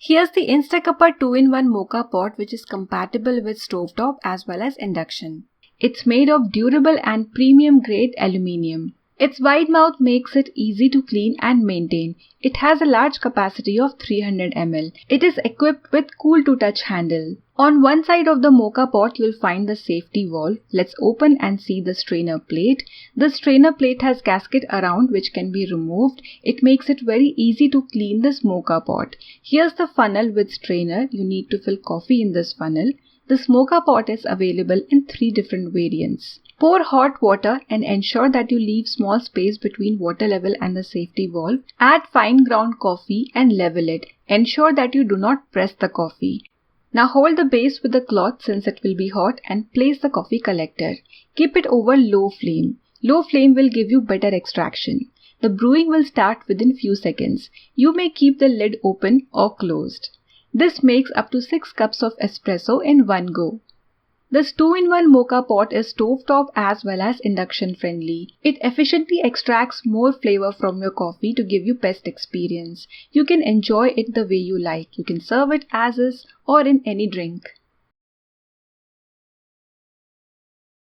Here's the InstaCuppa 2-in-1 Moka pot, which is compatible with Stovetop as well as Induction. It's made of durable and premium grade aluminium. Its wide mouth makes it easy to clean and maintain. It has a large capacity of 300 ml. It is equipped with cool to touch handle. On one side of the Moka pot, you'll find the safety valve. Let's open and see the strainer plate. The strainer plate has gasket around which can be removed. It makes it very easy to clean this Moka pot. Here's the funnel with strainer. You need to fill coffee in this funnel. This Moka pot is available in 3 different variants. Pour hot water and ensure that you leave small space between water level and the safety valve. Add fine ground coffee and level it. Ensure that you do not press the coffee. Now hold the base with a cloth since it will be hot and place the coffee collector. Keep it over low flame. Low flame will give you better extraction. The brewing will start within few seconds. You may keep the lid open or closed. This makes up to 6 cups of espresso in one go. This 2-in-1 Moka pot is stovetop as well as induction friendly. It efficiently extracts more flavor from your coffee to give you best experience. You can enjoy it the way you like. You can serve it as is or in any drink.